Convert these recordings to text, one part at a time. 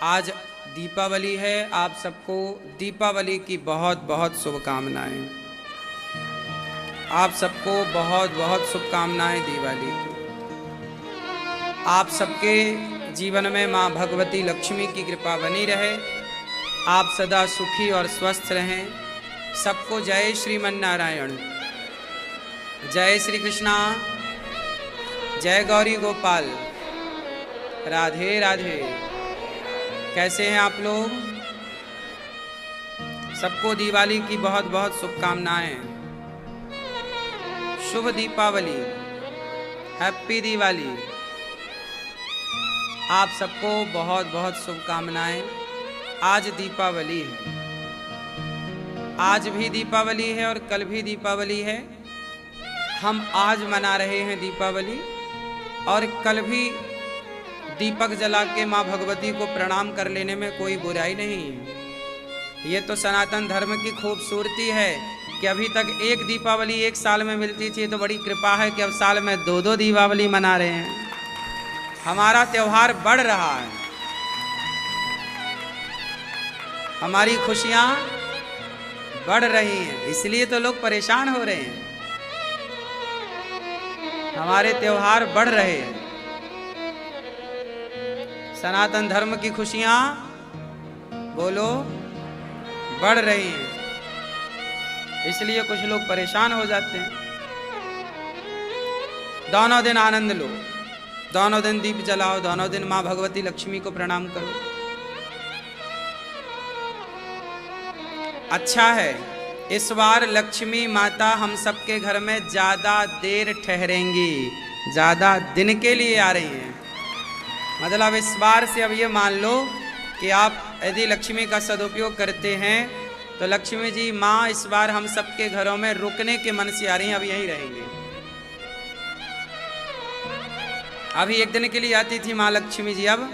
आज दीपावली है। आप सबको दीपावली की बहुत बहुत शुभकामनाएं। आप सबको बहुत बहुत शुभकामनाएं दिवाली की। आप सबके जीवन में माँ भगवती लक्ष्मी की कृपा बनी रहे। आप सदा सुखी और स्वस्थ रहें। सबको जय श्रीमन नारायण, जय श्री कृष्णा, जय गौरी गोपाल, राधे राधे। कैसे हैं आप लोग? सबको दिवाली की बहुत बहुत शुभकामनाएं। शुभ दीपावली, हैप्पी दिवाली। आप सबको बहुत बहुत शुभकामनाएं। आज दीपावली है। आज भी दीपावली है और कल भी दीपावली है। हम आज मना रहे हैं दीपावली और कल भी दीपक जला के माँ भगवती को प्रणाम कर लेने में कोई बुराई नहीं है। ये तो सनातन धर्म की खूबसूरती है कि अभी तक एक दीपावली एक साल में मिलती थी, तो बड़ी कृपा है कि अब साल में दो दो दीपावली मना रहे हैं। हमारा त्योहार बढ़ रहा है, हमारी खुशियाँ बढ़ रही हैं, इसलिए तो लोग परेशान हो रहे हैं। हमारे त्योहार बढ़ रहे हैं, सनातन धर्म की खुशियां बोलो बढ़ रही हैं, इसलिए कुछ लोग परेशान हो जाते हैं। दोनों दिन आनंद लो, दोनों दिन दीप जलाओ, दोनों दिन माँ भगवती लक्ष्मी को प्रणाम करो। अच्छा है, इस बार लक्ष्मी माता हम सबके घर में ज्यादा देर ठहरेंगी, ज्यादा दिन के लिए आ रही हैं। मतलब इस बार से अब ये मान लो कि आप यदि लक्ष्मी का सदुपयोग करते हैं तो लक्ष्मी जी माँ इस बार हम सबके घरों में रुकने के मन से आ रही हैं। अब यहीं रहेंगे। अभी एक दिन के लिए आती थी माँ लक्ष्मी जी, अब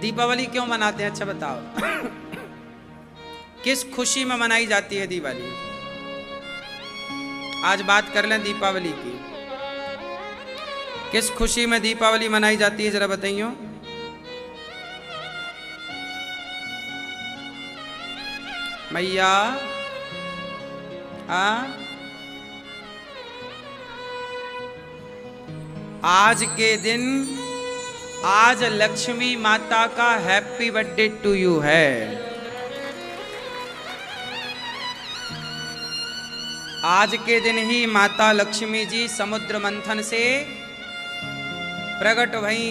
दीपावली क्यों मनाते हैं? अच्छा बताओ, किस खुशी में मनाई जाती है दिवाली? आज बात कर लें दीपावली की। किस खुशी में दीपावली मनाई जाती है, जरा बताइए। मैया आज के दिन, आज लक्ष्मी माता का हैप्पी बर्थडे टू यू है। आज के दिन ही माता लक्ष्मी जी समुद्र मंथन से प्रकट भई।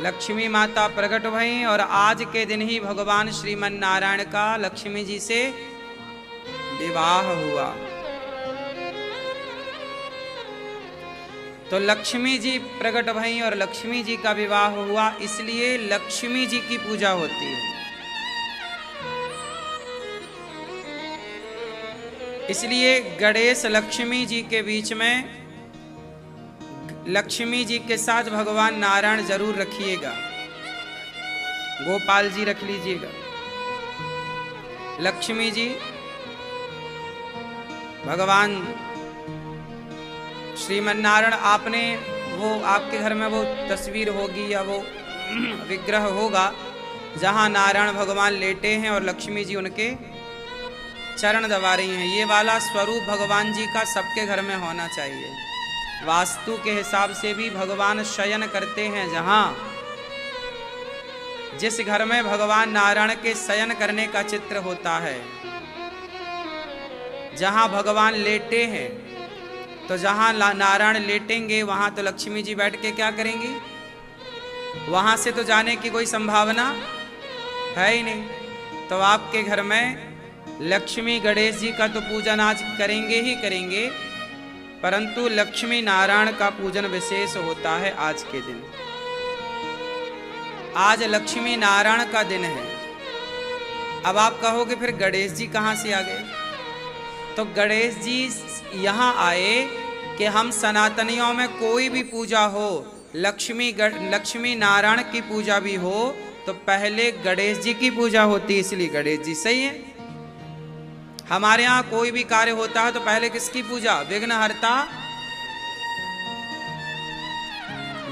लक्ष्मी माता प्रकट भई और आज के दिन ही भगवान श्रीमन नारायण का लक्ष्मी जी से विवाह हुआ। तो लक्ष्मी जी प्रकट भई और लक्ष्मी जी का विवाह हुआ, इसलिए लक्ष्मी जी की पूजा होती है। इसलिए गणेश लक्ष्मी जी के बीच में लक्ष्मी जी के साथ भगवान नारायण जरूर रखिएगा, गोपाल जी रख लीजिएगा। लक्ष्मी जी भगवान श्रीमन नारायण, आपने वो आपके घर में वो तस्वीर होगी या वो विग्रह होगा जहां नारायण भगवान लेटे हैं और लक्ष्मी जी उनके चरण दबा रही हैं। ये वाला स्वरूप भगवान जी का सबके घर में होना चाहिए। वास्तु के हिसाब से भी भगवान शयन करते हैं। जहां जिस घर में भगवान नारायण के शयन करने का चित्र होता है, जहां भगवान लेटे हैं, तो जहां नारायण लेटेंगे वहां तो लक्ष्मी जी बैठ के क्या करेंगी? वहां से तो जाने की कोई संभावना है ही नहीं। तो आपके घर में लक्ष्मी गणेश जी का तो पूजन आज करेंगे ही करेंगे, परंतु लक्ष्मी नारायण का पूजन विशेष होता है आज के दिन। आज लक्ष्मी नारायण का दिन है। अब आप कहोगे फिर गणेश जी कहां से आ गए? तो गणेश जी यहाँ आए कि हम सनातनियों में कोई भी पूजा हो, लक्ष्मी नारायण की पूजा भी हो, तो पहले गणेश जी की पूजा होती है, इसलिए गणेश जी सही है। हमारे यहाँ कोई भी कार्य होता है तो पहले किसकी पूजा? विघ्नहर्ता,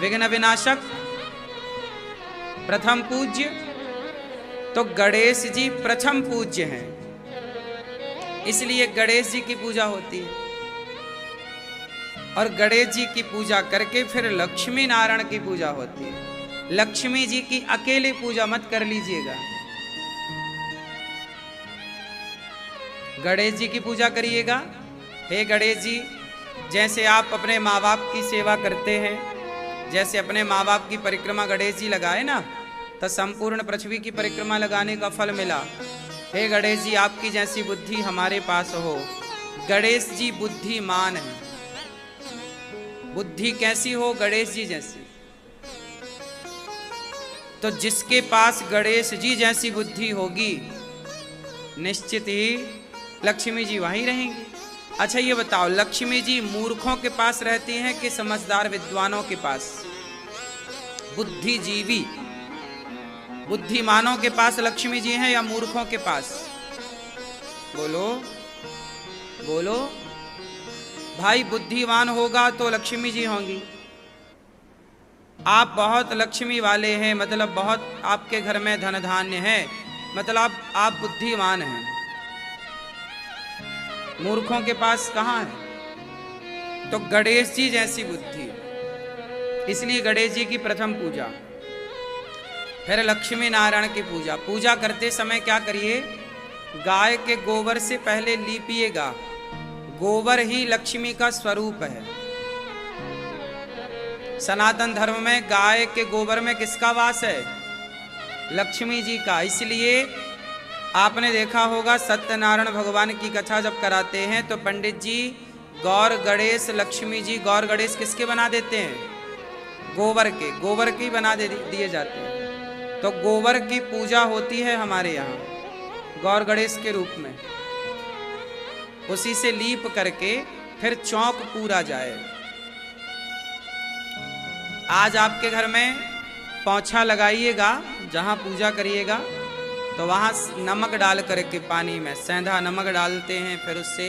विघ्न विनाशक, प्रथम पूज्य। तो गणेश जी प्रथम पूज्य हैं, इसलिए गणेश जी की पूजा होती है। और गणेश जी की पूजा करके फिर लक्ष्मी नारायण की पूजा होती है। लक्ष्मी जी की अकेले पूजा मत कर लीजिएगा, गणेश जी की पूजा करिएगा। हे गणेश जी, जैसे आप अपने माँ बाप की सेवा करते हैं, जैसे अपने माँ बाप की परिक्रमा गणेश जी लगाए ना, तो संपूर्ण पृथ्वी की परिक्रमा लगाने का फल मिला। हे गणेश जी, आपकी जैसी बुद्धि हमारे पास हो। गणेश जी बुद्धिमान है। बुद्धि कैसी हो? गणेश जी जैसी। तो जिसके पास गणेश जी जैसी बुद्धि होगी, निश्चित ही लक्ष्मी जी वहीं रहेंगी। अच्छा ये बताओ, लक्ष्मी जी मूर्खों के पास रहती हैं कि समझदार विद्वानों के पास? बुद्धिजीवी बुद्धिमानों के पास लक्ष्मी जी हैं या मूर्खों के पास? बोलो बोलो भाई। बुद्धिमान होगा तो लक्ष्मी जी होंगी। आप बहुत लक्ष्मी वाले हैं, मतलब बहुत आपके घर में धन धान्य है, मतलब आप बुद्धिमान हैं। मूर्खों के पास कहाँ है? तो गणेश जी जैसी बुद्धि, इसलिए गणेश जी की प्रथम पूजा। फिर लक्ष्मी नारायण की पूजा। पूजा करते समय क्या करिए? गाय के गोबर से पहले लीपिएगा। गोबर ही लक्ष्मी का स्वरूप है। सनातन धर्म में गाय के गोबर में किसका वास है? लक्ष्मी जी का। इसलिए आपने देखा होगा सत्यनारायण भगवान की कथा जब कराते हैं तो पंडित जी गौर गणेश लक्ष्मी जी, गौर गणेश किसके बना देते हैं? गोबर के। गोबर के बना दिए जाते हैं। तो गोबर की पूजा होती है हमारे यहाँ गौर गणेश के रूप में। उसी से लीप करके फिर चौक पूरा जाए। आज आपके घर में पोंछा लगाइएगा, जहाँ पूजा करिएगा तो वहाँ नमक डाल करके पानी में सेंधा नमक डालते हैं, फिर उससे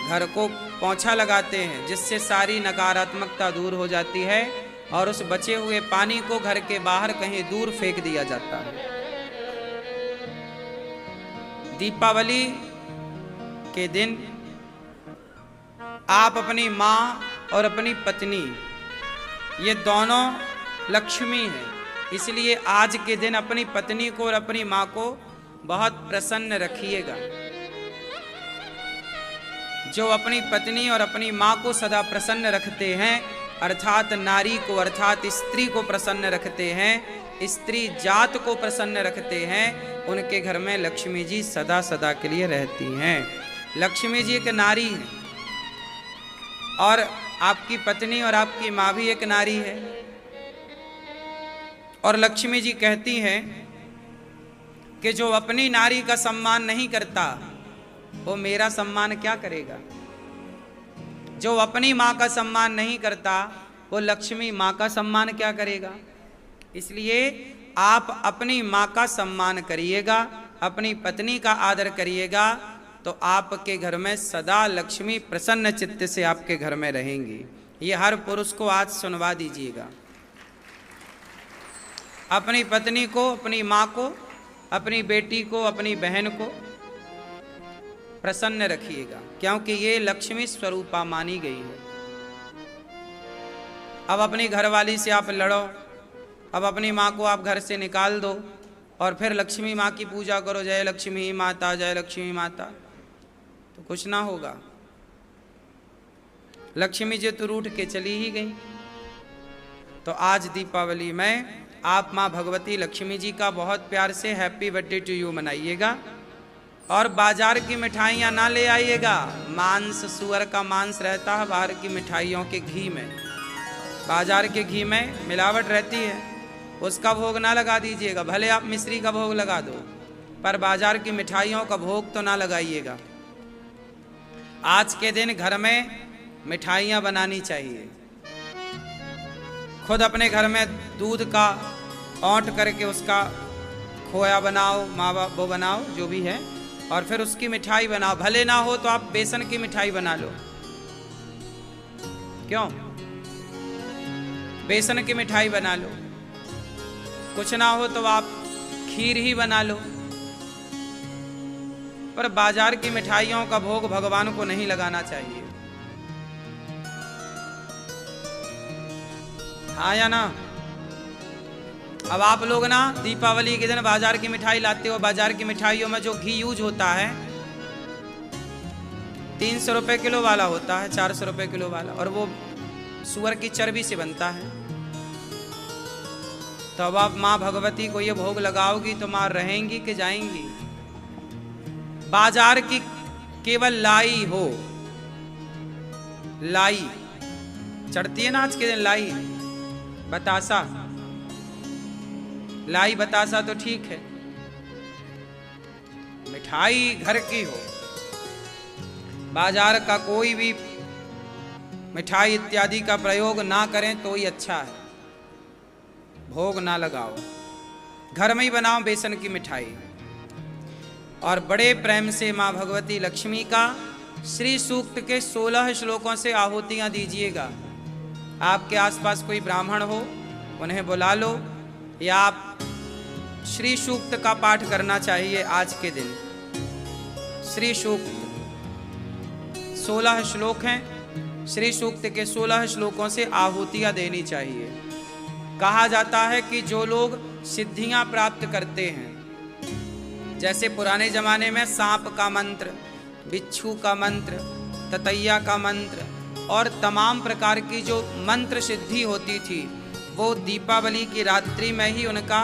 घर को पोंछा लगाते हैं, जिससे सारी नकारात्मकता दूर हो जाती है और उस बचे हुए पानी को घर के बाहर कहीं दूर फेंक दिया जाता है। दीपावली के दिन आप अपनी माँ और अपनी पत्नी, ये दोनों लक्ष्मी हैं, इसलिए आज के दिन अपनी पत्नी को और अपनी माँ को बहुत प्रसन्न रखिएगा। जो अपनी पत्नी और अपनी माँ को सदा प्रसन्न रखते हैं, अर्थात नारी को, अर्थात स्त्री को प्रसन्न रखते हैं, स्त्री जात को प्रसन्न रखते हैं, उनके घर में लक्ष्मी जी सदा सदा के लिए रहती हैं। लक्ष्मी जी एक नारी है और आपकी पत्नी और आपकी माँ भी एक नारी है। और लक्ष्मी जी कहती हैं कि जो अपनी नारी का सम्मान नहीं करता वो मेरा सम्मान क्या करेगा। जो अपनी माँ का सम्मान नहीं करता वो लक्ष्मी माँ का सम्मान क्या करेगा। इसलिए आप अपनी माँ का सम्मान करिएगा, अपनी पत्नी का आदर करिएगा, तो आपके घर में सदा लक्ष्मी प्रसन्न चित्त से आपके घर में रहेंगी। ये हर पुरुष को आज सुनवा दीजिएगा। अपनी पत्नी को, अपनी माँ को, अपनी बेटी को, अपनी बहन को प्रसन्न रखिएगा, क्योंकि ये लक्ष्मी स्वरूपा मानी गई है। अब अपनी घरवाली से आप लड़ो, अब अपनी माँ को आप घर से निकाल दो और फिर लक्ष्मी माँ की पूजा करो, जय लक्ष्मी माता, जय लक्ष्मी माता, तो कुछ ना होगा। लक्ष्मी जी तो रूठ के चली ही गई। तो आज दीपावली में आप माँ भगवती लक्ष्मी जी का बहुत प्यार से हैप्पी बर्थडे टू यू मनाइएगा। और बाजार की मिठाइयाँ ना ले आइएगा। मांस, सुअर का मांस रहता है बाहर की मिठाइयों के घी में, बाजार के घी में मिलावट रहती है, उसका भोग ना लगा दीजिएगा। भले आप मिश्री का भोग लगा दो, पर बाजार की मिठाइयों का भोग तो ना लगाइएगा। आज के दिन घर में मिठाइयाँ बनानी चाहिए। खुद अपने घर में दूध का औंट करके उसका खोया बनाओ, मावा वो बनाओ, जो भी है, और फिर उसकी मिठाई बनाओ। भले ना हो तो आप बेसन की मिठाई बना लो। क्यों? बेसन की मिठाई बना लो। कुछ ना हो तो आप खीर ही बना लो। पर बाजार की मिठाइयों का भोग भगवान को नहीं लगाना चाहिए। हाँ या ना? अब आप लोग ना दीपावली के दिन बाजार की मिठाई लाते हो। बाजार की मिठाइयों में जो घी यूज होता है 300 रुपए किलो वाला होता है, 400 रुपए किलो वाला, और वो सुअर की चर्बी से बनता है। तो अब आप माँ भगवती को ये भोग लगाओगी तो माँ रहेंगी कि जाएंगी? बाजार की केवल लाई हो, लाई चढ़ती है ना आज के दिन, लाई बतासा, लाई बतासा तो ठीक है। मिठाई घर की हो, बाजार का कोई भी मिठाई इत्यादि का प्रयोग ना करें तो ही अच्छा है। भोग ना लगाओ, घर में ही बनाओ बेसन की मिठाई। और बड़े प्रेम से माँ भगवती लक्ष्मी का श्री सूक्त के 16 श्लोकों से आहुतियाँ दीजिएगा। आपके आसपास कोई ब्राह्मण हो उन्हें बुला लो, या आप श्री सूक्त का पाठ करना चाहिए। आज के दिन श्री सूक्त 16 श्लोक हैं। श्री सूक्त के 16 श्लोकों से आहुतियाँ देनी चाहिए। कहा जाता है कि जो लोग सिद्धियां प्राप्त करते हैं, जैसे पुराने जमाने में सांप का मंत्र, बिच्छू का मंत्र, ततैया का मंत्र और तमाम प्रकार की जो मंत्र सिद्धि होती थी, वो दीपावली की रात्रि में ही उनका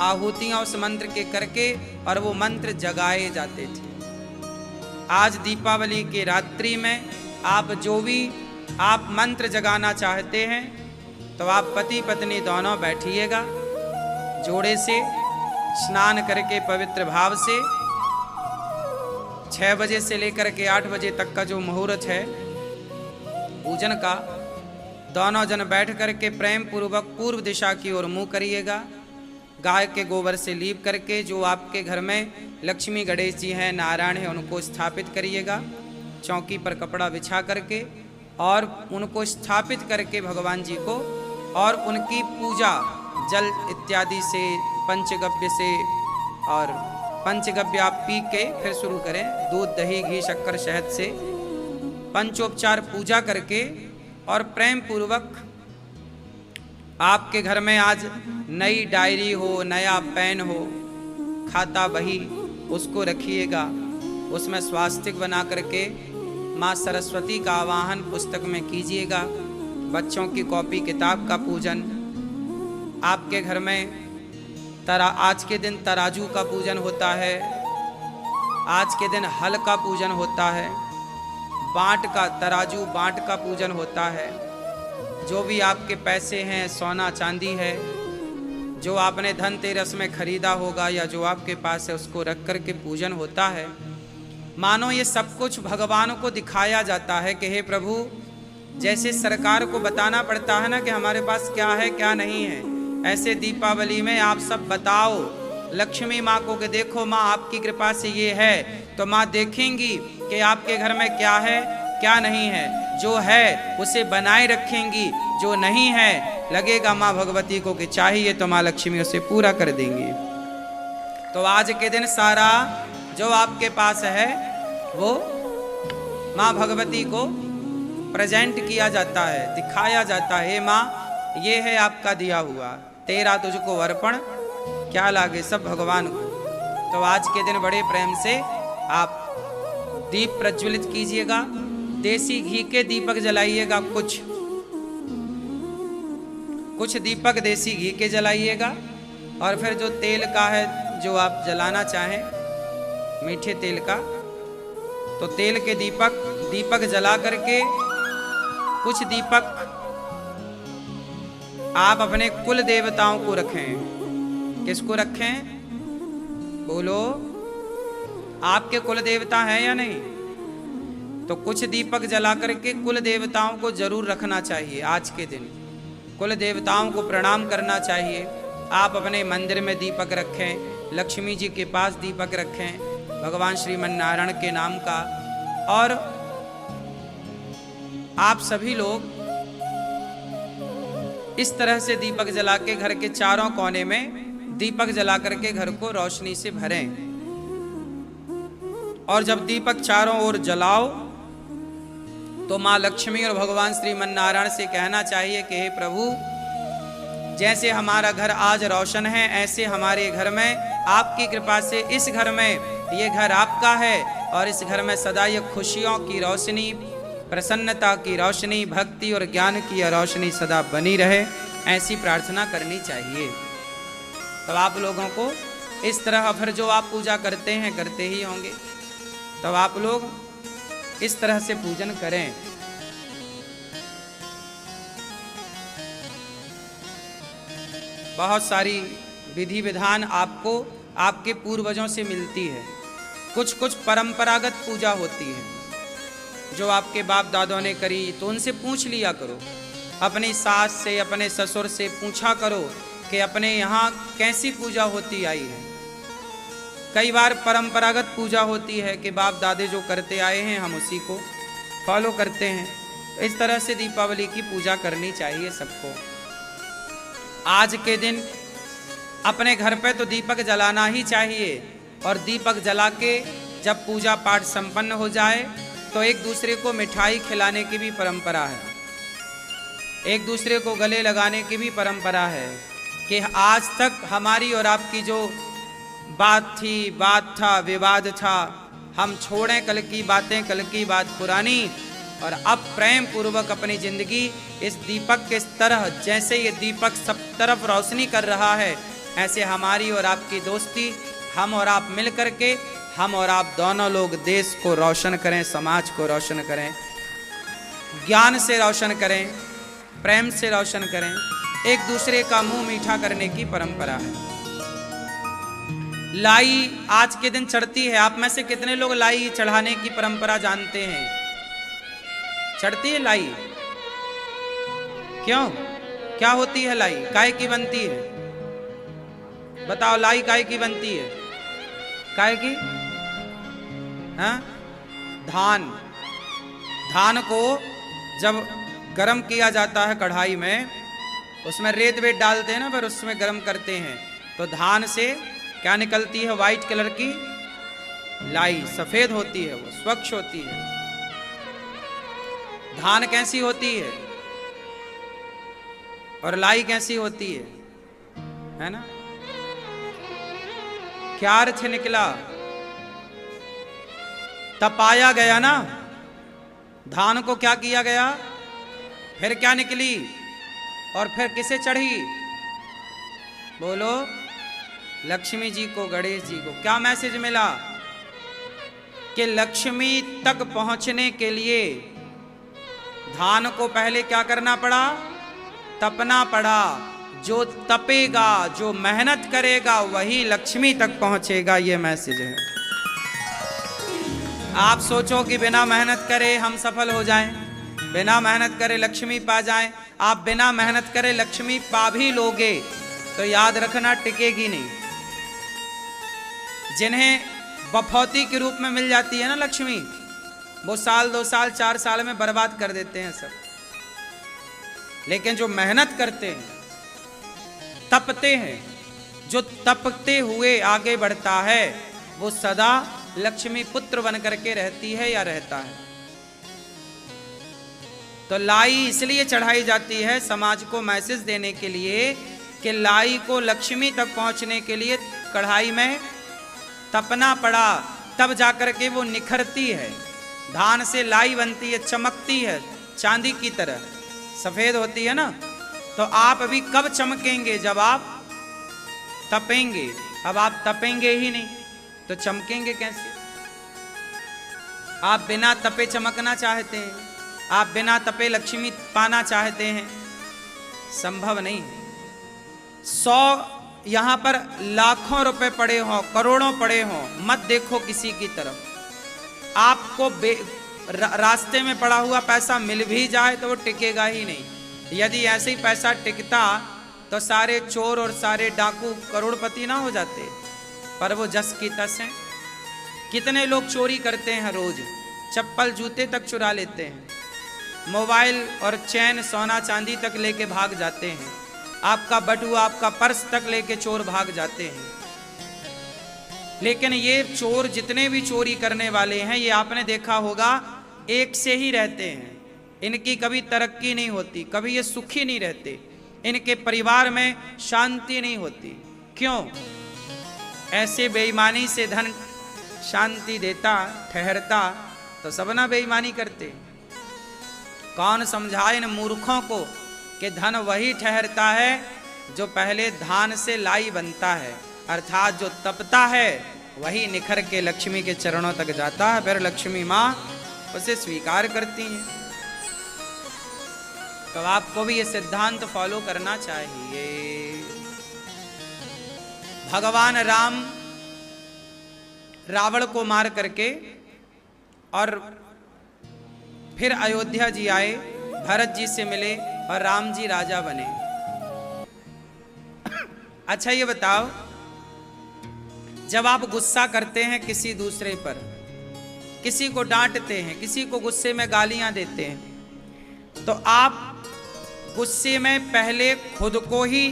आहुतियां उस मंत्र के करके और वो मंत्र जगाए जाते थे। आज दीपावली की रात्रि में आप जो भी आप मंत्र जगाना चाहते हैं तो आप पति पत्नी दोनों बैठिएगा, जोड़े से स्नान करके पवित्र भाव से 6 बजे से लेकर के 8 बजे तक का जो मुहूर्त है पूजन का, दोनों जन बैठ करके प्रेम पूर्वक पूर्व दिशा की ओर मुंह करिएगा। गाय के गोबर से लीप करके जो आपके घर में लक्ष्मी गणेश जी हैं, नारायण हैं, उनको स्थापित करिएगा। चौकी पर कपड़ा बिछा करके और उनको स्थापित करके भगवान जी को और उनकी पूजा जल इत्यादि से, पंचगव्य से, और पंचगव्य आप पी के फिर शुरू करें। दूध, दही, घी, शक्कर, शहद से पंचोपचार पूजा करके और प्रेम पूर्वक आपके घर में आज नई डायरी हो, नया पेन हो, खाता बही, उसको रखिएगा। उसमें स्वास्तिक बना करके माँ सरस्वती का आवाहन पुस्तक में कीजिएगा। बच्चों की कॉपी किताब का पूजन। आपके घर में आज के दिन तराजू का पूजन होता है। आज के दिन हल का पूजन होता है। बांट का, तराजू बांट का पूजन होता है। जो भी आपके पैसे हैं, सोना चांदी है, जो आपने धनतेरस में खरीदा होगा या जो आपके पास है, उसको रख कर के पूजन होता है। मानो ये सब कुछ भगवान को दिखाया जाता है कि हे प्रभु, जैसे सरकार को बताना पड़ता है ना कि हमारे पास क्या है क्या नहीं है, ऐसे दीपावली में आप सब बताओ लक्ष्मी माँ को कि देखो माँ आपकी कृपा से ये है, तो माँ देखेंगी कि आपके घर में क्या है क्या नहीं है। जो है उसे बनाए रखेंगी, जो नहीं है लगेगा माँ भगवती को कि चाहिए तो माँ लक्ष्मी उसे पूरा कर देंगी। तो आज के दिन सारा जो आपके पास है वो माँ भगवती को प्रेजेंट किया जाता है, दिखाया जाता है। माँ ये है आपका दिया हुआ, तेरा तुझको अर्पण क्या लागे, सब भगवान को। तो आज के दिन बड़े प्रेम से आप दीप प्रज्वलित कीजिएगा। देसी घी के दीपक जलाइएगा, कुछ दीपक देसी घी के जलाइएगा। और फिर जो तेल का है, जो आप जलाना चाहें मीठे तेल का, तो तेल के दीपक जला करके कुछ दीपक आप अपने कुल देवताओं को रखें। किसको रखें? बोलो, आपके कुल देवता हैं या नहीं? तो कुछ दीपक जला करके कुल देवताओं को जरूर रखना चाहिए। आज के दिन कुल देवताओं को प्रणाम करना चाहिए। आप अपने मंदिर में दीपक रखें, लक्ष्मी जी के पास दीपक रखें, भगवान श्रीमन नारायण के नाम का। और आप सभी लोग इस तरह से दीपक जला के घर के चारों कोने में दीपक जला करके घर को रोशनी से भरें। और जब दीपक चारों ओर जलाओ तो माँ लक्ष्मी और भगवान श्रीमन नारायण से कहना चाहिए कि हे प्रभु, जैसे हमारा घर आज रोशन है, ऐसे हमारे घर में आपकी कृपा से इस घर में, ये घर आपका है और इस घर में सदा ये खुशियों की रोशनी, प्रसन्नता की रोशनी, भक्ति और ज्ञान की रोशनी सदा बनी रहे, ऐसी प्रार्थना करनी चाहिए। तो आप लोगों को इस तरह फिर जो आप पूजा करते हैं करते ही होंगे, तब आप लोग इस तरह से पूजन करें। बहुत सारी विधि विधान आपको आपके पूर्वजों से मिलती है। कुछ कुछ परंपरागत पूजा होती है जो आपके बाप दादों ने करी, तो उनसे पूछ लिया करो। अपनी सास से, अपने ससुर से पूछा करो कि अपने यहाँ कैसी पूजा होती आई है। कई बार परंपरागत पूजा होती है कि बाप दादे जो करते आए हैं हम उसी को फॉलो करते हैं। इस तरह से दीपावली की पूजा करनी चाहिए सबको। आज के दिन अपने घर पे तो दीपक जलाना ही चाहिए, और दीपक जला के जब पूजा पाठ संपन्न हो जाए तो एक दूसरे को मिठाई खिलाने की भी परंपरा है, एक दूसरे को गले लगाने की भी परंपरा है। कि आज तक हमारी और आपकी जो बात था, विवाद था, हम छोड़ें कल की बातें, कल की बात पुरानी, और अब प्रेम पूर्वक अपनी जिंदगी इस दीपक के तरह, जैसे ये दीपक सब तरफ रोशनी कर रहा है, ऐसे हमारी और आपकी दोस्ती, हम और आप मिल करके, हम और आप दोनों लोग देश को रोशन करें, समाज को रोशन करें, ज्ञान से रोशन करें, प्रेम से रोशन करें, एक दूसरे का मुंह मीठा करने की परंपरा है। लाई आज के दिन चढ़ती है। आप में से कितने लोग लाई चढ़ाने की परंपरा जानते हैं? चढ़ती है लाई? क्यों, क्या होती है लाई? काय की बनती है? बताओ, लाई काय की बनती है? काय की? हाँ, धान को जब गरम किया जाता है कढ़ाई में, उसमें रेत वेत डालते हैं ना, फिर उसमें गरम करते हैं, तो धान से क्या निकलती है? वाइट कलर की लाई, सफेद होती है, वो स्वच्छ होती है। धान कैसी होती है और लाई कैसी होती है ना? क्या अर्थ निकला? तपाया गया ना, धान को क्या किया गया, फिर क्या निकली, और फिर किसे चढ़ी? बोलो, लक्ष्मी जी को, गणेश जी को। क्या मैसेज मिला? कि लक्ष्मी तक पहुंचने के लिए धान को पहले क्या करना पड़ा? तपना पड़ा। जो तपेगा, जो मेहनत करेगा, वही लक्ष्मी तक पहुंचेगा। ये मैसेज है। आप सोचो कि बिना मेहनत करे हम सफल हो जाएं, बिना मेहनत करे लक्ष्मी पा जाएं। आप बिना मेहनत करे लक्ष्मी पा भी लोगे तो याद रखना टिकेगी नहीं। जिन्हें बफौती के रूप में मिल जाती है ना लक्ष्मी, वो साल 2 साल 4 साल में बर्बाद कर देते हैं सब। लेकिन जो मेहनत करते हैं, तपते हैं, जो तपते हुए आगे बढ़ता है, वो सदा लक्ष्मी पुत्र बन करके रहती है या रहता है। तो लाई इसलिए चढ़ाई जाती है समाज को मैसेज देने के लिए कि लाई को लक्ष्मी तक पहुंचने के लिए कढ़ाई में तपना पड़ा, तब जाकर के वो निखरती है। धान से लाई बनती है, चमकती है, चांदी की तरह सफेद होती है ना। तो आप अभी कब चमकेंगे? जब आप तपेंगे। अब आप तपेंगे ही नहीं तो चमकेंगे कैसे? आप बिना तपे चमकना चाहते हैं, आप बिना तपे लक्ष्मी पाना चाहते हैं, संभव नहीं। 100 यहां पर लाखों रुपए पड़े हों, करोड़ों पड़े हों, मत देखो किसी की तरफ। आपको रास्ते में पड़ा हुआ पैसा मिल भी जाए तो वो टिकेगा ही नहीं। यदि ऐसे ही पैसा टिकता तो सारे चोर और सारे डाकू करोड़पति ना हो जाते। पर वो जस की तस है, कितने लोग चोरी करते हैं रोज, चप्पल जूते तक चुरा लेते हैं, मोबाइल और चैन सोना चांदी तक लेके भाग जाते हैं, आपका बटुआ आपका पर्स तक लेके चोर भाग जाते हैं। लेकिन ये चोर जितने भी चोरी करने वाले हैं, ये आपने देखा होगा एक से ही रहते हैं, इनकी कभी तरक्की नहीं होती, कभी ये सुखी नहीं रहते, इनके परिवार में शांति नहीं होती। क्यों? ऐसे बेईमानी से धन शांति देता ठहरता तो सब ना बेईमानी करते। कौन समझाए इन मूर्खों को कि धन वही ठहरता है जो पहले धान से लाई बनता है, अर्थात जो तपता है वही निखर के लक्ष्मी के चरणों तक जाता है, फिर लक्ष्मी माँ उसे स्वीकार करती हैं। तो आपको भी ये सिद्धांत फॉलो करना चाहिए। भगवान राम रावण को मार करके और फिर अयोध्या जी आए, भरत जी से मिले और राम जी राजा बने। अच्छा ये बताओ, जब आप गुस्सा करते हैं किसी दूसरे पर, किसी को डांटते हैं, किसी को गुस्से में गालियां देते हैं, तो आप गुस्से में पहले खुद को ही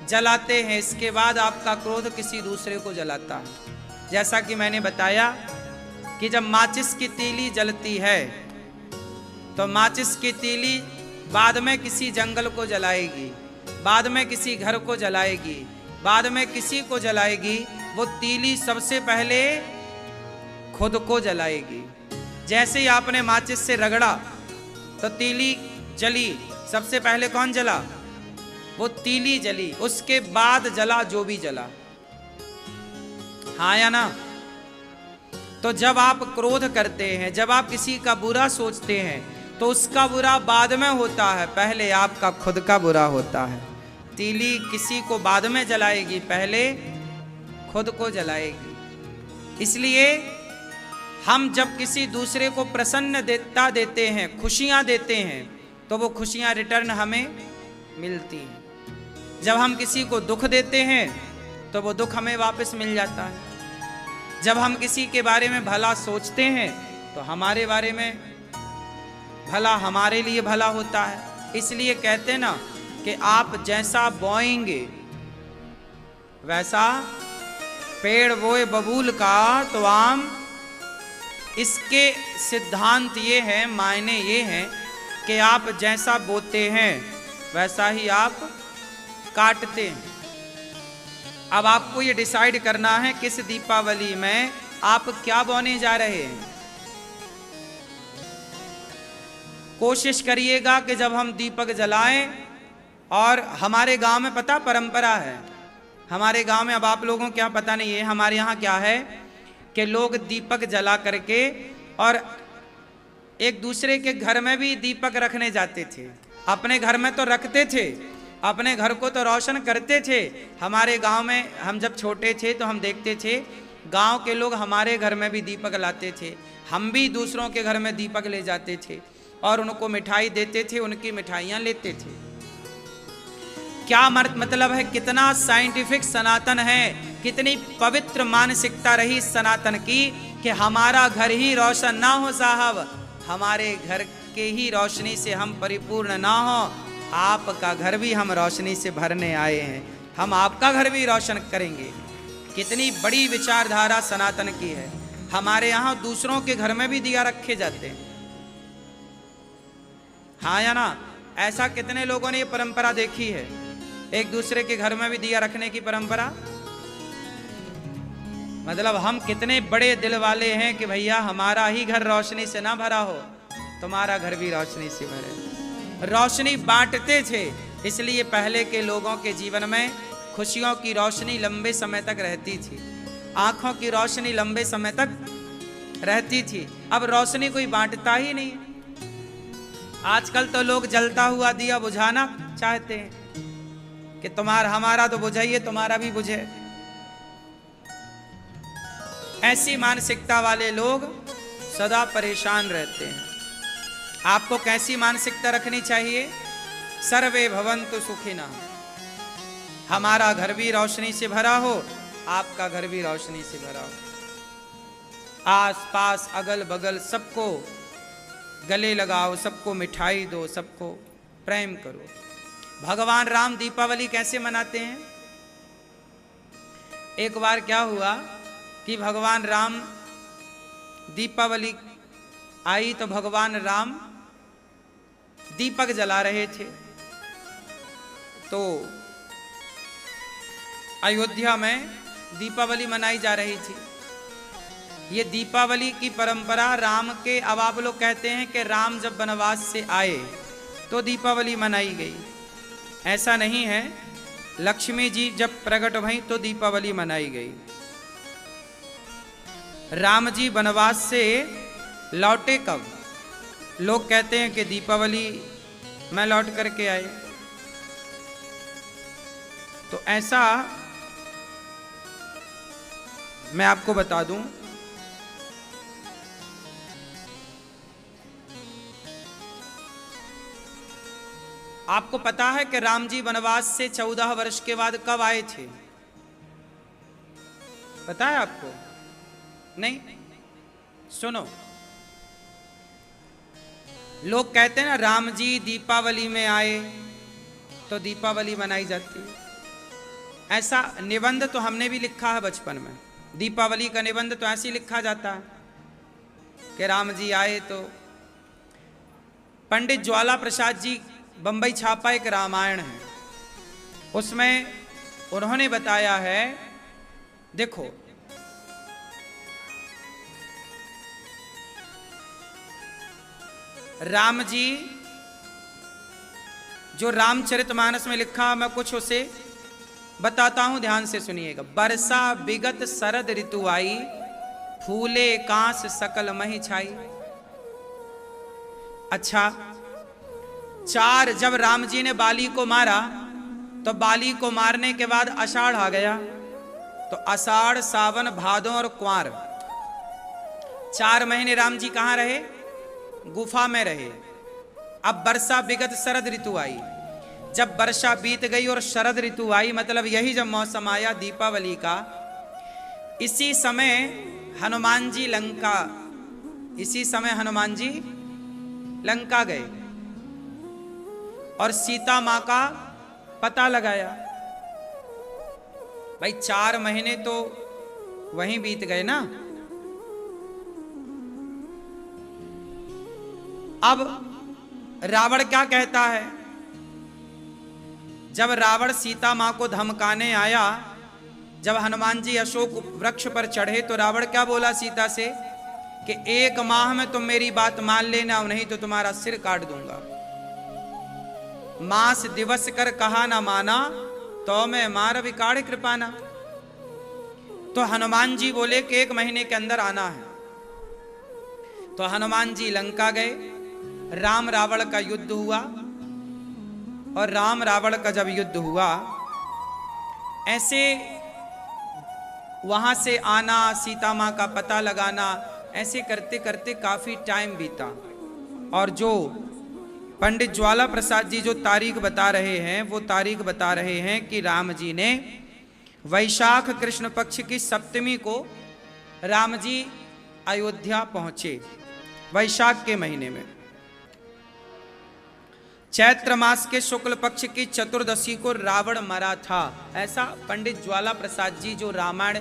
जलाते हैं, इसके बाद आपका क्रोध किसी दूसरे को जलाता है। जैसा कि मैंने बताया कि जब माचिस की तीली जलती है तो माचिस की तीली बाद में किसी जंगल को जलाएगी, बाद में किसी घर को जलाएगी, बाद में किसी को जलाएगी। वो तीली सबसे पहले खुद को जलाएगी। जैसे ही आपने माचिस से रगड़ा तो तीली जली, सबसे पहले कौन जला? वो तीली जली, उसके बाद जला जो भी जला। हाँ या ना? तो जब आप क्रोध करते हैं, जब आप किसी का बुरा सोचते हैं, तो उसका बुरा बाद में होता है, पहले आपका खुद का बुरा होता है। तीली किसी को बाद में जलाएगी, पहले खुद को जलाएगी। इसलिए हम जब किसी दूसरे को प्रसन्नता देते हैं, खुशियां देते हैं, तो वो खुशियां रिटर्न हमें मिलती हैं। जब हम किसी को दुख देते हैं तो वो दुख हमें वापस मिल जाता है। जब हम किसी के बारे में भला सोचते हैं तो हमारे बारे में भला हमारे लिए भला होता है। इसलिए कहते हैं ना कि आप जैसा बोएंगे वैसा पेड़ बोए बबूल का तो आम। इसके सिद्धांत ये है, मायने ये हैं कि आप जैसा बोते हैं वैसा ही आप काटते हैं। अब आपको ये डिसाइड करना है किस दीपावली में आप क्या बोने जा रहे हैं। कोशिश करिएगा कि जब हम दीपक जलाएं, और हमारे गांव में पता परंपरा है, हमारे गांव में, अब आप लोगों को क्या पता नहीं है, हमारे यहाँ क्या है कि लोग दीपक जला करके और एक दूसरे के घर में भी दीपक रखने जाते थे। अपने घर में तो रखते थे, अपने घर को तो रोशन करते थे। हमारे गांव में हम जब छोटे थे तो हम देखते थे गांव के लोग हमारे घर में भी दीपक लाते थे, हम भी दूसरों के घर में दीपक ले जाते थे और उनको मिठाई देते थे, उनकी मिठाइयाँ लेते थे। क्या मतलब है, कितना साइंटिफिक सनातन है, कितनी पवित्र मानसिकता रही सनातन की कि हमारा घर ही रोशन ना हो साहब, हमारे घर के ही रोशनी से हम परिपूर्ण ना हो, आपका घर भी हम रोशनी से भरने आए हैं, हम आपका घर भी रोशन करेंगे। कितनी बड़ी विचारधारा सनातन की है। हमारे यहाँ दूसरों के घर में भी दिया रखे जाते हैं, हाँ या ना? ऐसा कितने लोगों ने ये परंपरा देखी है, एक दूसरे के घर में भी दिया रखने की परंपरा। मतलब हम कितने बड़े दिल वाले हैं कि भैया हमारा ही घर रोशनी से ना भरा हो, तुम्हारा घर भी रोशनी से भरे। रोशनी बांटते थे, इसलिए पहले के लोगों के जीवन में खुशियों की रोशनी लंबे समय तक रहती थी, आंखों की रोशनी लंबे समय तक रहती थी। अब रोशनी कोई बांटता ही नहीं। आजकल तो लोग जलता हुआ दिया बुझाना चाहते हैं कि तुम्हारा हमारा तो बुझाइए, तुम्हारा भी बुझे। ऐसी मानसिकता वाले लोग सदा परेशान रहते हैं। आपको कैसी मानसिकता रखनी चाहिए? सर्वे भवन्तु सुखिनः, हमारा घर भी रोशनी से भरा हो, आपका घर भी रोशनी से भरा हो। आस पास अगल बगल सबको गले लगाओ, सबको मिठाई दो, सबको प्रेम करो। भगवान राम दीपावली कैसे मनाते हैं? एक बार क्या हुआ कि भगवान राम दीपावली आई तो भगवान राम दीपक जला रहे थे। तो अयोध्या में दीपावली मनाई जा रही थी। ये दीपावली की परंपरा राम के, अब आप लोग कहते हैं कि राम जब वनवास से आए तो दीपावली मनाई गई। ऐसा नहीं है, लक्ष्मी जी जब प्रकट भई तो दीपावली मनाई गई। राम जी वनवास से लौटे कब? लोग कहते हैं कि दीपावली में लौट करके आए। तो ऐसा मैं आपको बता दूं, आपको पता है कि राम जी वनवास से 14 वर्ष के बाद कब आए थे? पता है आपको? नहीं? सुनो, लोग कहते हैं ना राम जी दीपावली में आए तो दीपावली मनाई जाती है। ऐसा निबंध तो हमने भी लिखा है बचपन में। दीपावली का निबंध तो ऐसे ही लिखा जाता है कि राम जी आए तो। पंडित ज्वाला प्रसाद जी बंबई छापा एक रामायण है, उसमें उन्होंने बताया है, देखो राम जी जो रामचरितमानस में लिखा, मैं कुछ उसे बताता हूं, ध्यान से सुनिएगा। बरसा विगत शरद ऋतु आई, फूले कांस सकल मही छाई। अच्छा, जब राम जी ने बाली को मारा तो बाली को मारने के बाद आषाढ़ आ गया। तो आषाढ़, सावन, भादों और कुंवर 4 महीने राम जी कहां रहे? गुफा में रहे। अब वर्षा विगत शरद ऋतु आई। जब वर्षा बीत गई और शरद ऋतु आई, मतलब यही जब मौसम आया दीपावली का, इसी समय हनुमान जी लंका गए और सीता मां का पता लगाया। भाई 4 महीने तो वहीं बीत गए ना। अब रावण क्या कहता है? जब रावण सीता मां को धमकाने आया, जब हनुमान जी अशोक वृक्ष पर चढ़े तो रावण क्या बोला सीता से कि 1 माह में तुम मेरी बात मान लेना, नहीं तो तुम्हारा सिर काट दूंगा। मास दिवस कर कहा ना माना, तो मैं मार विकाड़ कृपाना। तो हनुमान जी बोले कि 1 महीने के अंदर आना है। तो हनुमान जी लंका गए, राम रावण का युद्ध हुआ। और राम रावण का जब युद्ध हुआ, ऐसे वहां से आना, सीता मां का पता लगाना, ऐसे करते करते काफी टाइम बीता। और जो पंडित ज्वाला प्रसाद जी जो तारीख बता रहे हैं, वो तारीख बता रहे हैं कि राम जी ने वैशाख कृष्ण पक्ष की 7वीं को राम जी अयोध्या पहुंचे, वैशाख के महीने में। चैत्र मास के शुक्ल पक्ष की चतुर्दशी को रावण मरा था। ऐसा पंडित ज्वाला प्रसाद जी जो रामायण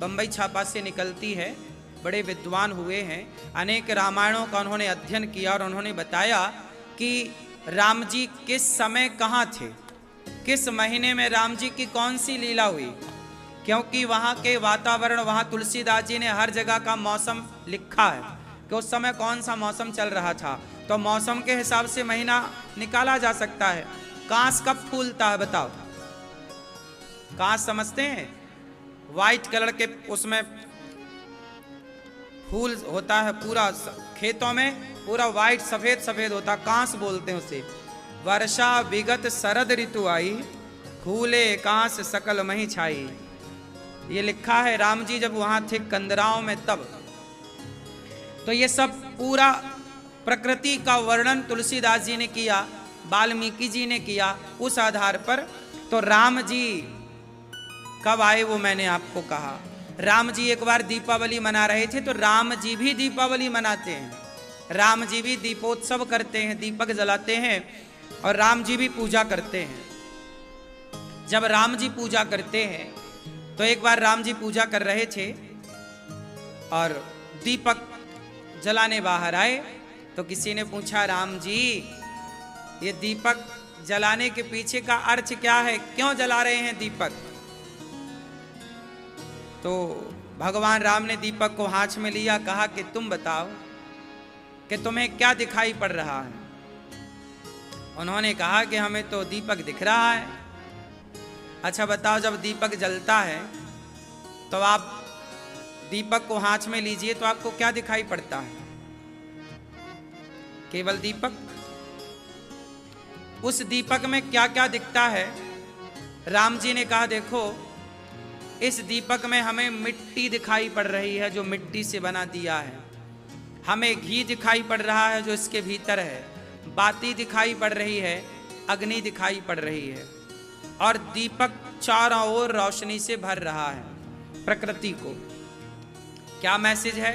बंबई छापा से निकलती है, बड़े विद्वान हुए हैं, अनेक रामायणों का उन्होंने अध्ययन किया और उन्होंने बताया कि राम जी किस समय कहाँ थे, किस महीने में राम जी की कौन सी लीला हुई। क्योंकि वहाँ के वातावरण, वहाँ तुलसीदास जी ने हर जगह का मौसम लिखा है कि उस समय कौन सा मौसम चल रहा था। तो मौसम के हिसाब से महीना निकाला जा सकता है। कांस कब फूलता है बताओ? कांस समझते हैं? वाइट कलर के उसमें फूल होता है, पूरा खेतों में पूरा वाइट सफेद सफेद होता, कांस बोलते हैं उसे। वर्षा विगत शरद ऋतु आई, फूले कांस सकल मही छाई। ये लिखा है राम जी जब वहां थे कंदराओं में तब। तो ये सब पूरा प्रकृति का वर्णन तुलसीदास जी ने किया, वाल्मीकि जी ने किया। उस आधार पर तो राम जी कब आए वो मैंने आपको कहा। राम जी एक बार दीपावली मना रहे थे, तो राम जी भी दीपावली मनाते हैं, राम जी भी दीपोत्सव करते हैं, दीपक जलाते हैं और राम जी भी पूजा करते हैं। जब राम जी पूजा करते हैं तो एक बार राम जी पूजा कर रहे थे और दीपक जलाने बाहर आए, तो किसी ने पूछा, राम जी ये दीपक जलाने के पीछे का अर्थ क्या है, क्यों जला रहे हैं दीपक? तो भगवान राम ने दीपक को हाथ में लिया, कहा कि तुम बताओ कि तुम्हें क्या दिखाई पड़ रहा है। उन्होंने कहा कि हमें तो दीपक दिख रहा है। अच्छा बताओ, जब दीपक जलता है तो आप दीपक को हाथ में लीजिए तो आपको क्या दिखाई पड़ता है? केवल दीपक? उस दीपक में क्या क्या दिखता है? राम जी ने कहा, देखो इस दीपक में हमें मिट्टी दिखाई पड़ रही है, जो मिट्टी से बना दिया है। हमें घी दिखाई पड़ रहा है जो इसके भीतर है, बाती दिखाई पड़ रही है, अग्नि दिखाई पड़ रही है, और दीपक चारों ओर रोशनी से भर रहा है प्रकृति को। क्या मैसेज है?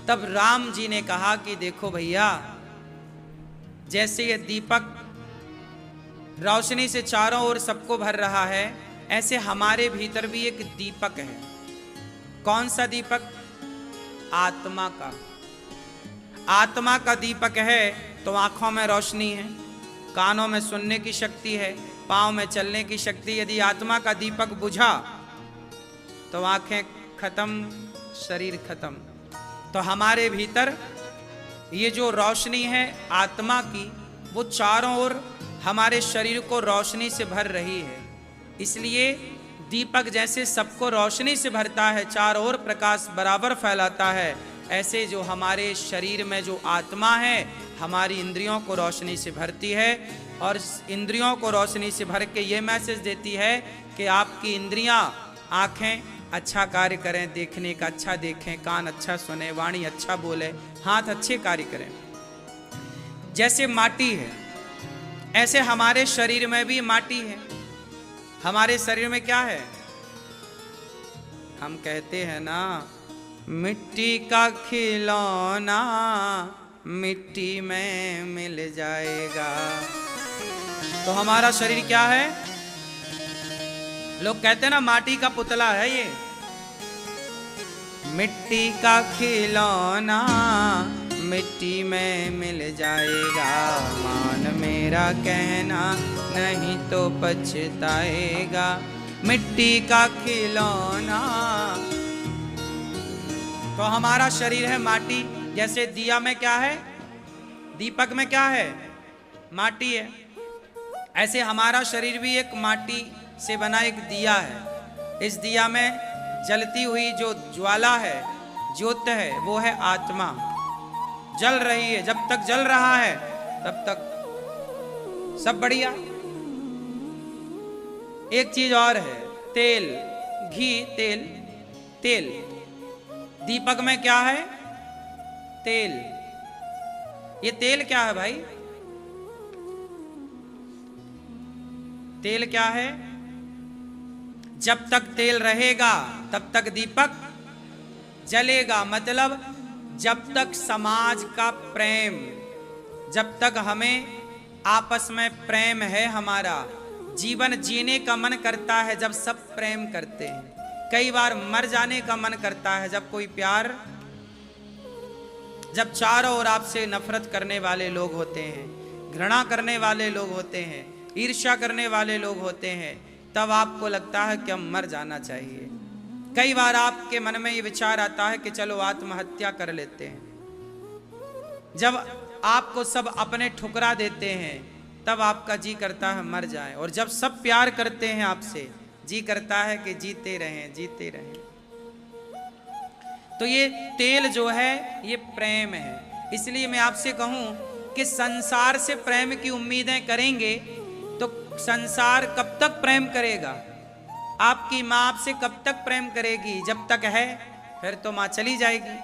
तब राम जी ने कहा कि देखो भैया, जैसे ये दीपक रोशनी से चारों ओर सबको भर रहा है, ऐसे हमारे भीतर भी एक दीपक है। कौन सा दीपक? आत्मा का। आत्मा का दीपक है तो आंखों में रोशनी है, कानों में सुनने की शक्ति है, पांव में चलने की शक्ति। यदि आत्मा का दीपक बुझा तो आंखें खत्म, शरीर खत्म। तो हमारे भीतर ये जो रोशनी है आत्मा की, वो चारों ओर हमारे शरीर को रोशनी से भर रही है। इसलिए दीपक जैसे सबको रोशनी से भरता है, चारों ओर प्रकाश बराबर फैलाता है, ऐसे जो हमारे शरीर में जो आत्मा है हमारी इंद्रियों को रोशनी से भरती है, और इंद्रियों को रोशनी से भर के ये मैसेज देती है कि आपकी इंद्रियां, आँखें अच्छा कार्य करें, देखने का अच्छा देखें, कान अच्छा सुने, वाणी अच्छा बोले, हाथ अच्छे कार्य करें। जैसे माटी है ऐसे हमारे शरीर में भी माटी है। हमारे शरीर में क्या है? हम कहते हैं ना, मिट्टी का खिलौना मिट्टी में मिल जाएगा। तो हमारा शरीर क्या है? लोग कहते हैं ना, माटी का पुतला है ये। मिट्टी का खिलौना मिट्टी में मिल जाएगा, मान मेरा कहना नहीं तो पछताएगा। मिट्टी का खिलौना। तो हमारा शरीर है माटी। जैसे दिया में क्या है? दीपक में क्या है? माटी है। ऐसे हमारा शरीर भी एक माटी से बना एक दिया है। इस दिया में जलती हुई जो ज्वाला है, ज्योत है, वो है आत्मा। जल रही है, जब तक जल रहा है तब तक सब बढ़िया। एक चीज और है, तेल, घी, तेल। तेल दीपक में क्या है? तेल। ये तेल क्या है भाई? तेल क्या है? जब तक तेल रहेगा तब तक दीपक जलेगा। मतलब जब तक समाज का प्रेम, जब तक हमें आपस में प्रेम है, हमारा जीवन जीने का मन करता है जब सब प्रेम करते हैं। कई बार मर जाने का मन करता है जब कोई प्यार, जब चारों ओर आपसे नफरत करने वाले लोग होते हैं, घृणा करने वाले लोग होते हैं, ईर्ष्या करने वाले लोग होते हैं, तब आपको लगता है कि हम मर जाना चाहिए। कई बार आपके मन में ये विचार आता है कि चलो आत्महत्या कर लेते हैं। जब आपको सब अपने ठुकरा देते हैं तब आपका जी करता है मर जाए, और जब सब प्यार करते हैं आपसे, जी करता है कि जीते रहें, जीते रहें। तो ये तेल जो है ये प्रेम है। इसलिए मैं आपसे कहूं कि संसार से प्रेम की उम्मीदें करेंगे तो संसार कब तक प्रेम करेगा? आपकी माँ आपसे कब तक प्रेम करेगी? जब तक है, फिर तो माँ चली जाएगी।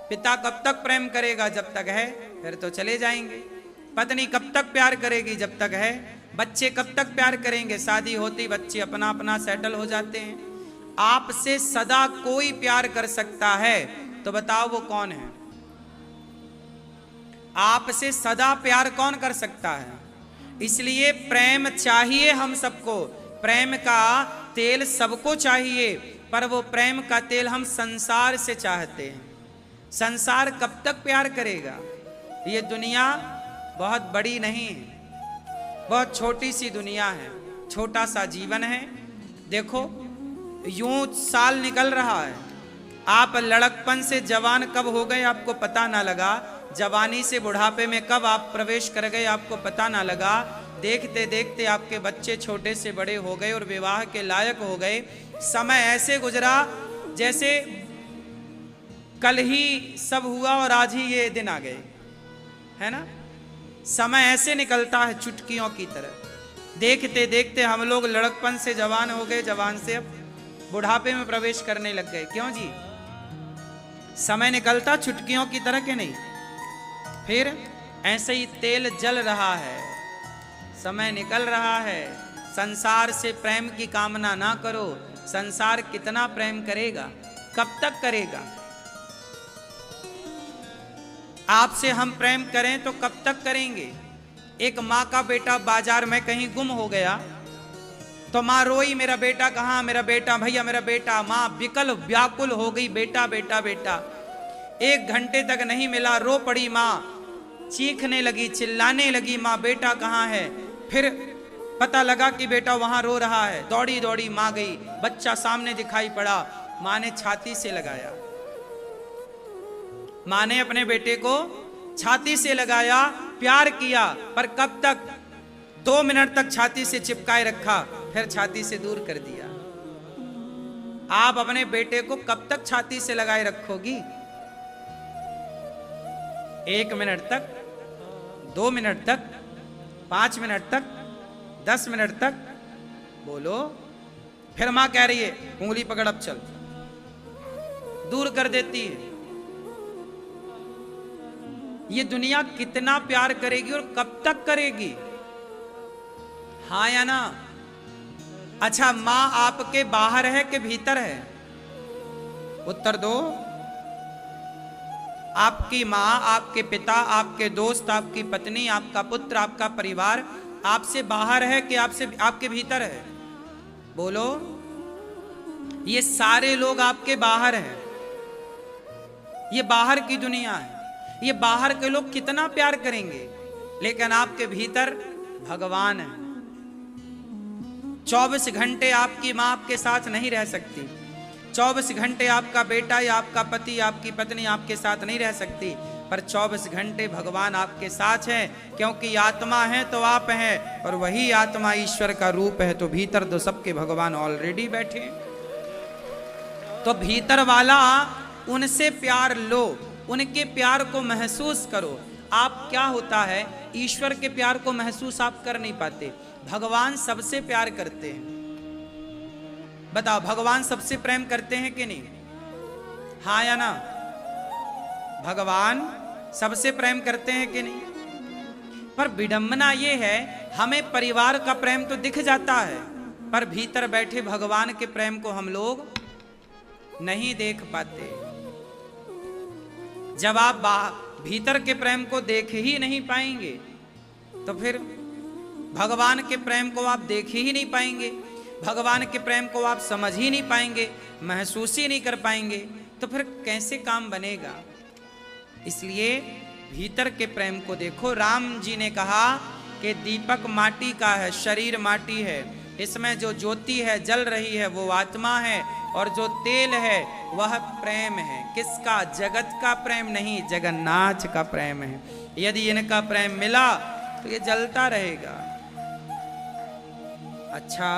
पिता कब तक प्रेम करेगा? जब तक है, फिर तो चले जाएंगे। पत्नी कब तक प्यार करेगी? जब तक है। बच्चे कब तक प्यार करेंगे? शादी होती बच्चे अपना अपना सेटल हो जाते हैं। आपसे सदा कोई प्यार कर सकता है, तो बताओ वो कौन है? आपसे सदा प्यार कौन कर सकता है? इसलिए प्रेम चाहिए हम सबको, प्रेम का तेल सबको चाहिए, पर वो प्रेम का तेल हम संसार से चाहते हैं। संसार कब तक प्यार करेगा? ये दुनिया बहुत बड़ी नहीं है, बहुत छोटी सी दुनिया है, छोटा सा जीवन है। देखो यूं साल निकल रहा है, आप लड़कपन से जवान कब हो गए आपको पता ना लगा, जवानी से बुढ़ापे में कब आप प्रवेश कर गए आपको पता ना लगा। देखते देखते आपके बच्चे छोटे से बड़े हो गए और विवाह के लायक हो गए। समय ऐसे गुजरा जैसे कल ही सब हुआ और आज ही ये दिन आ गए, है ना? समय ऐसे निकलता है चुटकियों की तरह। देखते देखते हम लोग लड़कपन से जवान हो गए, जवान से अब बुढ़ापे में प्रवेश करने लग गए। क्यों जी? समय निकलता चुटकियों की तरह के नहीं? फिर ऐसे ही तेल जल रहा है, समय निकल रहा है। संसार से प्रेम की कामना ना करो। संसार कितना प्रेम करेगा, कब तक करेगा? आपसे हम प्रेम करें तो कब तक करेंगे? एक माँ का बेटा बाजार में कहीं गुम हो गया तो माँ रोई, मेरा बेटा कहाँ, मेरा बेटा, भैया मेरा बेटा। माँ विकल व्याकुल हो गई, बेटा बेटा बेटा। 1 घंटे तक नहीं मिला, रो पड़ी माँ, चीखने लगी, चिल्लाने लगी, माँ बेटा कहाँ है? फिर पता लगा कि बेटा वहां रो रहा है। दौड़ी दौड़ी माँ गई, बच्चा सामने दिखाई पड़ा, माँ ने छाती से लगाया। माँ ने अपने बेटे को छाती से लगाया, प्यार किया, पर कब तक? 2 मिनट तक छाती से चिपकाए रखा, फिर छाती से दूर कर दिया। आप अपने बेटे को कब तक छाती से लगाए रखोगी? 1 मिनट तक, 2 मिनट तक, 5 मिनट तक, 10 मिनट तक? बोलो। फिर मां कह रही है उंगली पकड़ अब चल, दूर कर देती है। ये दुनिया कितना प्यार करेगी और कब तक करेगी? हाँ या ना? अच्छा, मां आपके बाहर है कि भीतर है? उत्तर दो। आपकी मां, आपके पिता, आपके दोस्त, आपकी पत्नी, आपका पुत्र, आपका परिवार आपसे बाहर है कि आपके भीतर है? बोलो। ये सारे लोग आपके बाहर हैं, ये बाहर की दुनिया है। ये बाहर के लोग कितना प्यार करेंगे, लेकिन आपके भीतर भगवान है। 24 घंटे आपकी मां आपके साथ नहीं रह सकती, 24 घंटे आपका बेटा या आपका पति, आपकी पत्नी आपके साथ नहीं रह सकती, पर 24 घंटे भगवान आपके साथ है। क्योंकि आत्मा है तो आप हैं, और वही आत्मा ईश्वर का रूप है, तो भीतर तो सबके भगवान ऑलरेडी बैठे। तो भीतर वाला, उनसे प्यार लो, उनके प्यार को महसूस करो। आप क्या होता है, ईश्वर के प्यार को महसूस आप कर नहीं पाते। भगवान सबसे प्यार करते हैं। बताओ, भगवान सबसे प्रेम करते हैं कि नहीं? हाँ या ना? भगवान सबसे प्रेम करते हैं कि नहीं? पर विडंबना ये है, हमें परिवार का प्रेम तो दिख जाता है, पर भीतर बैठे भगवान के प्रेम को हम लोग नहीं देख पाते। जब आप भीतर के प्रेम को देख ही नहीं पाएंगे, तो फिर भगवान के प्रेम को आप देख ही नहीं पाएंगे, भगवान के प्रेम को आप समझ ही नहीं पाएंगे, महसूस ही नहीं कर पाएंगे, तो फिर कैसे काम बनेगा? इसलिए भीतर के प्रेम को देखो। राम जी ने कहा कि दीपक माटी का है, शरीर माटी है, इसमें जो ज्योति है जल रही है वो आत्मा है, और जो तेल है वह प्रेम है। किसका? जगत का प्रेम नहीं, जगन्नाथ का प्रेम है। यदि इनका प्रेम मिला तो ये जलता रहेगा। अच्छा,